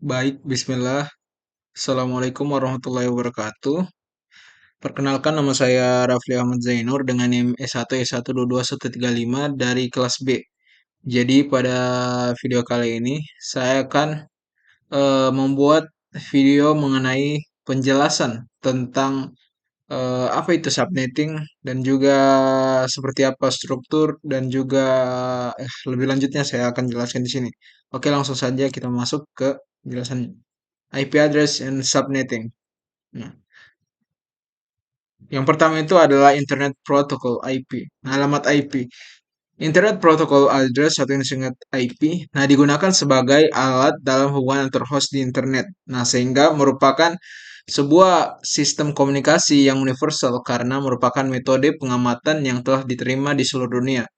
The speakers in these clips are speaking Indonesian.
Baik, bismillah. Assalamualaikum warahmatullahi wabarakatuh. Perkenalkan nama saya Rafli Ahmad Zainur dengan NIM S1 S122 135 dari kelas B. Jadi pada video kali ini saya akan membuat video mengenai penjelasan tentang apa itu subnetting dan juga seperti apa struktur dan juga lebih lanjutnya saya akan jelaskan di sini. Oke, langsung saja kita masuk ke penjelasannya. IP address and subnetting. Nah, yang pertama itu adalah Internet Protocol IP, alamat IP. Internet Protocol Address atau yang disingkat IP, nah digunakan sebagai alat dalam hubungan antar host di internet. Nah, sehingga merupakan sebuah sistem komunikasi yang universal karena merupakan metode pengamatan yang telah diterima di seluruh dunia.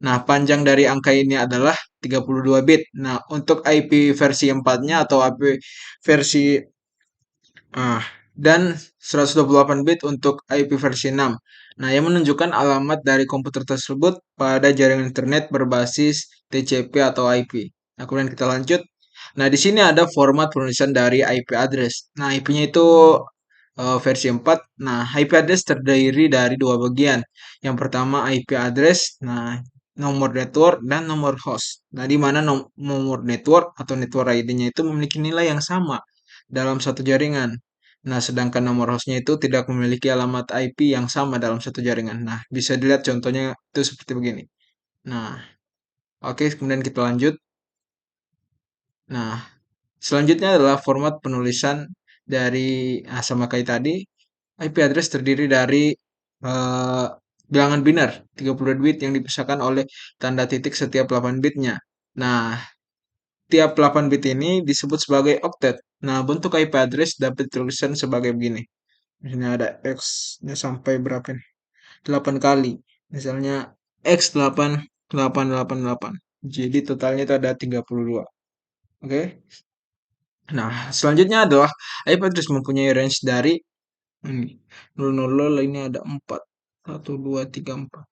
Nah, panjang dari angka ini adalah 32 bit. Nah, untuk IP versi 4-nya atau IP versi Ah, dan 128 bit untuk IP versi 6. Nah, yang menunjukkan alamat dari komputer tersebut pada jaringan internet berbasis TCP atau IP. Nah, kemudian kita lanjut. Nah, di sini ada format penulisan dari IP address. Nah, IP-nya itu versi 4. Nah, IP address terdiri dari dua bagian. Yang pertama IP address, nah nomor network dan nomor host. Nah, di mana nomor network atau network ID-nya itu memiliki nilai yang sama dalam satu jaringan. Nah, sedangkan nomor hostnya itu tidak memiliki alamat IP yang sama dalam satu jaringan. Nah, bisa dilihat contohnya itu seperti begini. Nah, oke, kemudian kita lanjut. Nah, selanjutnya adalah format penulisan dari sama kayak tadi. IP address terdiri dari eh, bilangan biner 32 bit yang dipisahkan oleh tanda titik setiap 8 bitnya. Nah, tiap 8 bit ini disebut sebagai oktet. Nah, bentuk IP address dapat dituliskan sebagai begini. Misalnya ada X-nya sampai berapa nih? 8 kali. Misalnya X8888. Jadi totalnya itu ada 32. Oke. Nah, selanjutnya adalah IP address mempunyai range dari ini 00 ini ada 4. 1 2 3 4.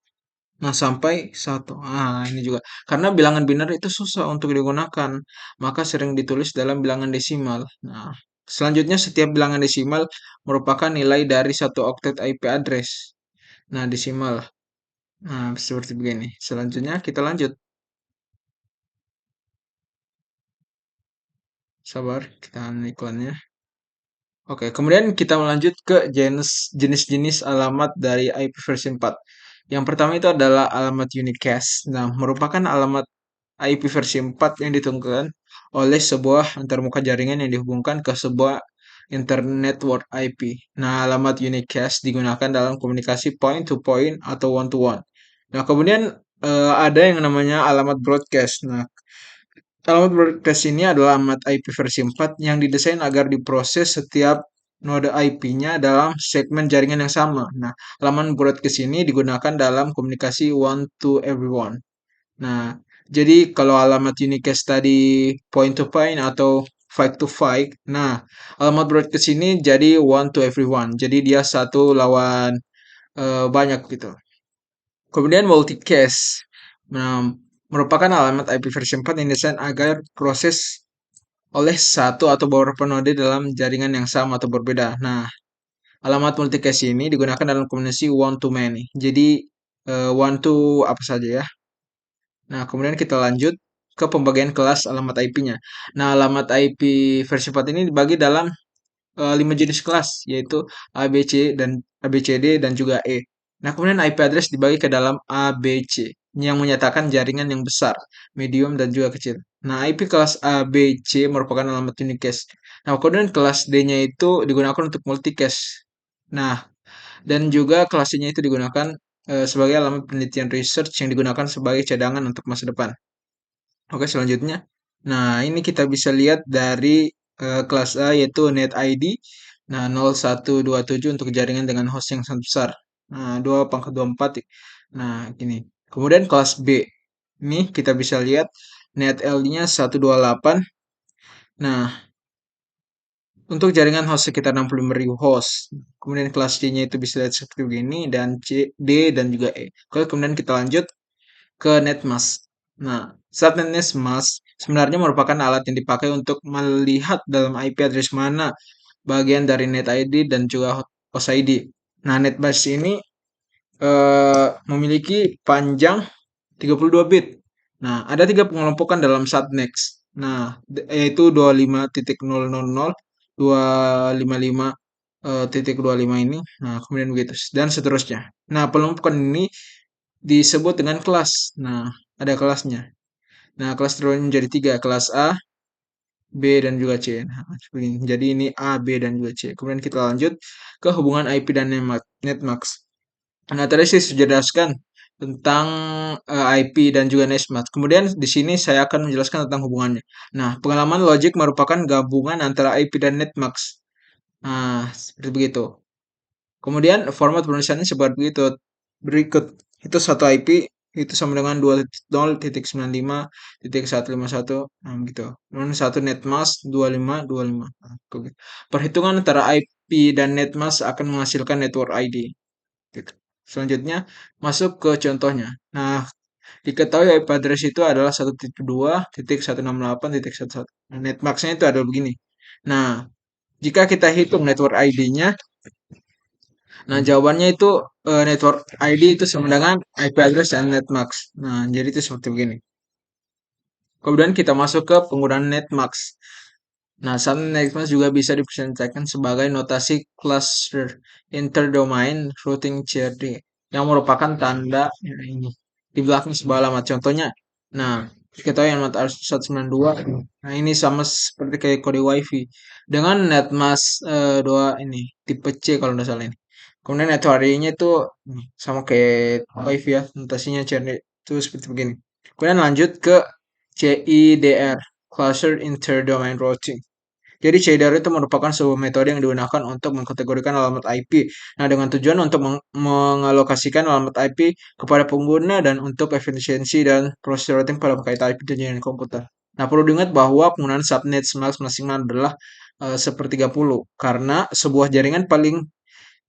Nah, sampai 1. Ah, ini juga. Karena bilangan biner itu susah untuk digunakan, maka sering ditulis dalam bilangan desimal. Nah, selanjutnya setiap bilangan desimal merupakan nilai dari satu oktet IP address. Nah, desimal. Nah, seperti begini. Selanjutnya kita lanjut. Sabar, kita iklannya. Oke, kemudian kita melanjut ke jenis-jenis alamat dari IP versi 4. Yang pertama itu adalah alamat unicast. Nah, merupakan alamat IP versi 4 yang ditentukan oleh sebuah antarmuka jaringan yang dihubungkan ke sebuah Internet Network IP. Nah, alamat unicast digunakan dalam komunikasi point to point atau one to one. Nah, kemudian ada yang namanya alamat broadcast. Nah, alamat broadcast ini adalah alamat IP versi 4 yang didesain agar diproses setiap node IP-nya dalam segmen jaringan yang sama. Nah, alamat broadcast ini digunakan dalam komunikasi one to everyone. Nah, jadi kalau alamat unicast tadi point to point atau fight to fight, nah alamat broadcast ini jadi one to everyone. Jadi dia satu lawan banyak gitu. Kemudian multicast, nah, merupakan alamat IP versi 4 yang didesain agar proses oleh satu atau beberapa node dalam jaringan yang sama atau berbeda. Nah, alamat multicast ini digunakan dalam komunikasi one to many. Jadi one to apa saja ya. Nah, kemudian kita lanjut ke pembagian kelas alamat IP-nya. Nah, alamat IP versi 4 ini dibagi dalam 5 jenis kelas, yaitu A, B, C, dan A, B, C, D, dan juga E. Nah, kemudian IP address dibagi ke dalam A, B, C, yang menyatakan jaringan yang besar, medium, dan juga kecil. Nah, IP kelas A, B, C merupakan alamat unicast. Nah, kemudian kelas D-nya itu digunakan untuk multicast. Nah, dan juga kelas C-nya itu digunakan sebagai alamat penelitian research yang digunakan sebagai cadangan untuk masa depan. Oke, selanjutnya. Nah, ini kita bisa lihat dari kelas A yaitu NetID. Nah, 0127 untuk jaringan dengan host yang sangat besar. Nah, 2/24. Nah, gini. Kemudian kelas B. Ini kita bisa lihat NetLD-nya 128. Nah, untuk jaringan host sekitar 65.000 host. Kemudian kelas C-nya itu bisa lihat seperti begini dan C, D dan juga E. Oke, kemudian kita lanjut ke NetMask. Nah, subnetnya mask sebenarnya merupakan alat yang dipakai untuk melihat dalam IP address mana bagian dari net ID dan juga host ID. Nah, netmask ini memiliki panjang 32 bit. Nah, ada tiga pengelompokan dalam subnext. Nah, yaitu 25.000, 255 titik 25 ini. Nah, kemudian begitu dan seterusnya. Nah, pengelompokan ini disebut dengan kelas. Nah, ada kelasnya. Nah, kelas terbagi menjadi tiga, kelas A, B, dan juga C. Nah, seperti ini. Jadi ini A, B, dan juga C. Kemudian kita lanjut ke hubungan IP dan netmask. Nah, tadi saya sudah jelaskan tentang IP dan juga netmask. Kemudian di sini saya akan menjelaskan tentang hubungannya. Nah, pengalaman logik merupakan gabungan antara IP dan netmask. Nah, seperti begitu. Kemudian format penulisannya seperti itu. Berikut itu satu IP itu sama dengan 2.0.95.151 nah gitu. Kemudian satu netmask 2525. Nah, gitu. Perhitungan antara IP dan netmask akan menghasilkan network ID. Gitu. Selanjutnya masuk ke contohnya. Nah, diketahui IP address itu adalah 1.2.168.11. Nah, netmasknya itu ada begini. Nah, jika kita hitung network ID-nya, nah, jawabannya itu network ID itu sama dengan IP address dan netmask. Nah, jadi itu seperti begini. Kemudian kita masuk ke penggunaan netmask. Nah, saat netmask juga bisa dipresentasikan sebagai notasi cluster interdomain routing CRD yang merupakan tanda ya, ini di belakang sebuah alamat. Contohnya, nah, kita tahu yang alamat 192. Nah, ini sama seperti kayak kode WiFi dengan netmask 2 ini tipe C kalau tidak salah ini. Kemudian network nya itu sama kayak WiFi ya, notasinya CRD itu seperti begini. Kemudian lanjut ke CIDR, Cluster Interdomain Routing. Jadi CIDR itu merupakan sebuah metode yang digunakan untuk mengkategorikan alamat IP. Nah, dengan tujuan untuk mengalokasikan alamat IP kepada pengguna dan untuk efisiensi dan proses routing pada paket IP dan jaringan komputer. Nah, perlu diingat bahwa penggunaan subnet masing-masing adalah sepertiga puluh karena sebuah jaringan paling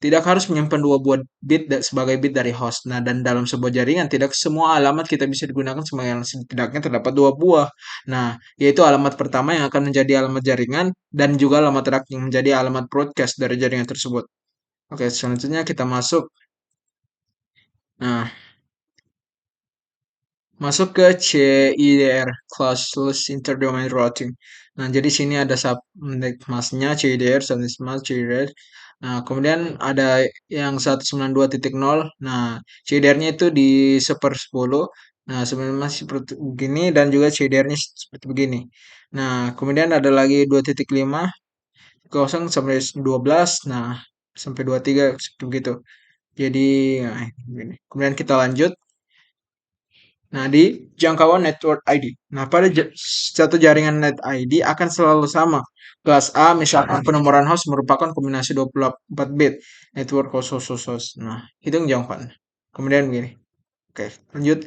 tidak harus menyimpan dua buah bit sebagai bit dari host. Nah, dan dalam sebuah jaringan tidak semua alamat kita bisa digunakan sebagai alamat, setidaknya terdapat dua buah. Nah, yaitu alamat pertama yang akan menjadi alamat jaringan dan juga alamat terakhir yang menjadi alamat broadcast dari jaringan tersebut. Oke, selanjutnya kita masuk. Nah, masuk ke CIDR, Classless Interdomain Routing. Nah, jadi sini ada subnet masknya CIDR, subnet mask CIDR. Nah, kemudian ada yang 192.0. Nah, CIDR-nya itu di 1/10. Nah, sebenarnya masih seperti begini dan juga CIDR-nya seperti begini. Nah, kemudian ada lagi 2.5 kosong sampai 12. Nah, sampai 23 seperti begitu. Jadi, nah, ini. Kemudian kita lanjut. Nah, di jangkauan network ID. Nah, pada satu jaringan net ID akan selalu sama. Kelas A, misalkan penomoran host merupakan kombinasi 24 bit. Network host. Nah, itu yang jangkauan. Kemudian begini. Oke, lanjut.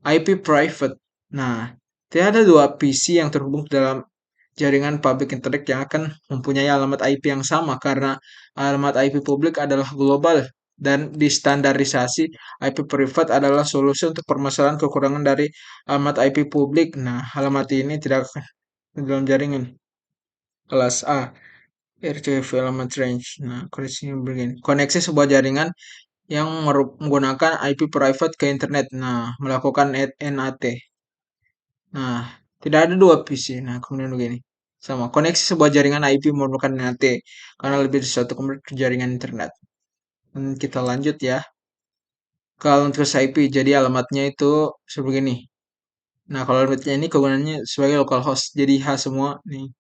IP private. Nah, tidak ada dua PC yang terhubung dalam jaringan public internet yang akan mempunyai alamat IP yang sama karena alamat IP publik adalah global dan distandarisasi. IP private adalah solusi untuk permasalahan kekurangan dari alamat IP publik. Nah, alamat ini tidak akan di dalam jaringan kelas A. RCV alamat range. Nah, koneksinya begini. Koneksi sebuah jaringan yang menggunakan IP private ke internet. Nah, melakukan NAT. Nah, tidak ada dua PC. Nah, kemudian begini. Sama, koneksi sebuah jaringan IP merupakan NAT karena lebih dari satu komputer ke jaringan internet. Dan kita lanjut ya. Kalau untuk IP, jadi alamatnya itu seperti ini. Nah, kalau alamatnya ini kegunaannya sebagai localhost. Jadi H semua nih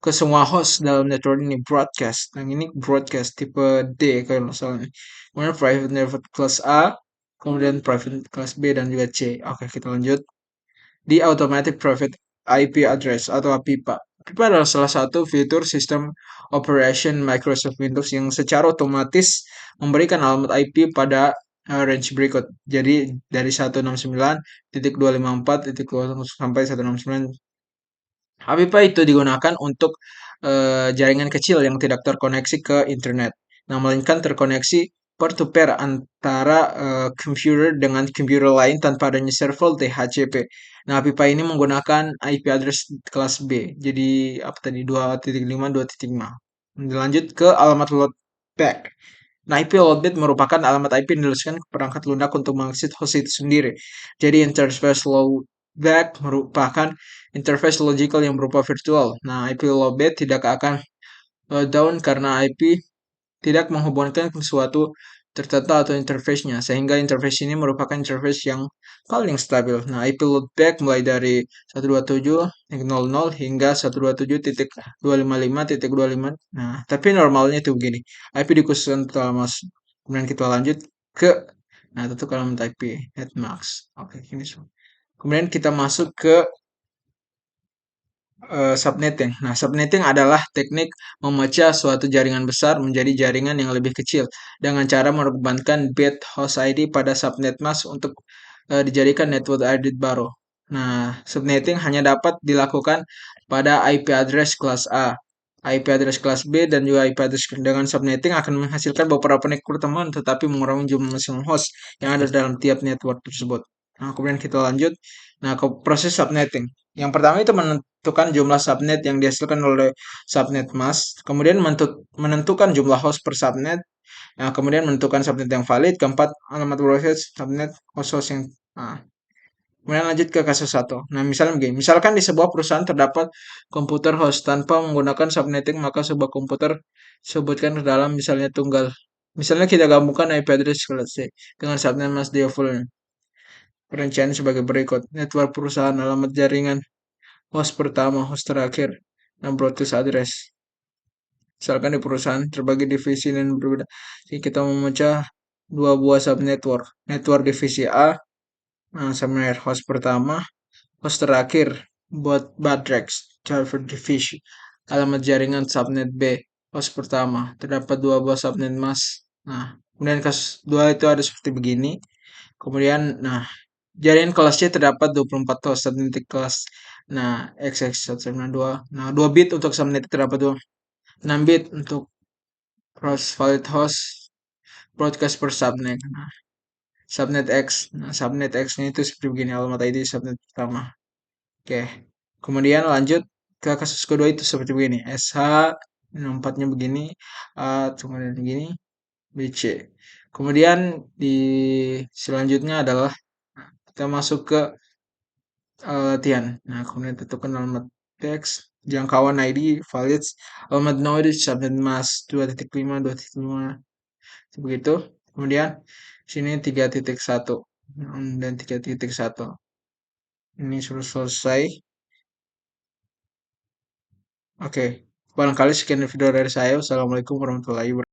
ke semua host dalam network ini broadcast. Yang ini broadcast tipe D kalau nggak salah nih. Kemudian private network kelas A, kemudian private kelas B dan juga C. Oke, kita lanjut. Di Automatic Private IP Address atau APIPA. APIPA adalah salah satu fitur sistem operation Microsoft Windows yang secara otomatis memberikan alamat IP pada range berikut. Jadi dari 169.254.0 sampai 169. APIPA itu digunakan untuk jaringan kecil yang tidak terkoneksi ke internet. Nah, melainkan terkoneksi peer to pair antara computer dengan computer lain tanpa adanya server DHCP. Nah, pipa ini menggunakan IP address kelas B. Jadi apa tadi 2.5 2.5. Lanjut ke alamat loadback. Nah, IP loadback merupakan alamat IP yang diluluskan ke perangkat lunak untuk mengakses host itu sendiri. Jadi interface loadback merupakan interface logical yang berupa virtual. Nah, IP loadback tidak akan down karena IP tidak menghubungkan ke suatu tertentu atau interface-nya, sehingga interface ini merupakan interface yang paling stabil. Nah, IP loopback mulai dari 127.00 hingga 127.255.25. Nah, tapi normalnya itu begini. IP dikhususkan untuk alamat. Kemudian kita lanjut ke tentu alamat IP netmask. Oke, ini semua. Kemudian kita masuk ke subnetting. Nah, subnetting adalah teknik memecah suatu jaringan besar menjadi jaringan yang lebih kecil dengan cara mengorbankan bit host ID pada subnet mask untuk dijadikan network ID baru. Nah, subnetting hanya dapat dilakukan pada IP address kelas A, IP address kelas B, dan juga IP address dengan subnetting akan menghasilkan beberapa network teman tetapi mengurangi jumlah mesin host yang ada dalam tiap network tersebut. Nah, kemudian kita lanjut. Nah, ke proses subnetting. Yang pertama itu menentukan jumlah subnet yang dihasilkan oleh subnet mask, kemudian menentukan jumlah host per subnet, nah, kemudian menentukan subnet yang valid, keempat alamat proses subnet host yang nah, kemudian lanjut ke kasus satu. Nah, misalnya begini, misalkan di sebuah perusahaan terdapat komputer host tanpa menggunakan subnetting, maka sebuah komputer sebutkan ke dalam misalnya tunggal. Misalnya kita gabungkan IP address kelas C dengan subnet mask default. Perincian sebagai berikut. Network perusahaan, alamat jaringan, host pertama, host terakhir, dan broadcast address. Misalkan di perusahaan terbagi divisi dan berbeda. Jadi kita memecah dua buah subnetwork. Network divisi A, subnet host pertama, host terakhir buat Batrix, server divisi. Alamat jaringan subnet B, host pertama. Terdapat dua buah subnet mask. Nah, kemudian kasus dua itu ada seperti begini. Kemudian, nah, jaringan kelas C terdapat 24 host subnet kelas. Nah, XX 192. Nah, 2 bit untuk subnet terdapat 6 bit untuk cross valid host broadcast per subnet. Nah, subnet X. Nah, subnet X-nya itu seperti begini, alamat ID subnet pertama. Oke. Kemudian lanjut ke kasus kedua itu seperti begini. SH empatnya begini, A kemudian begini, BC. Kemudian di selanjutnya adalah kita masuk ke latihan. Nah, kemudian tentukan alamat teks, jangkauan ID, valid, alamat node, subnet mask 2.5, 2.5, begitu. Kemudian sini 3.1 dan 3.1. Ini sudah selesai. Oke, barangkali sekian video dari saya. Wassalamualaikum warahmatullahi wabarakatuh.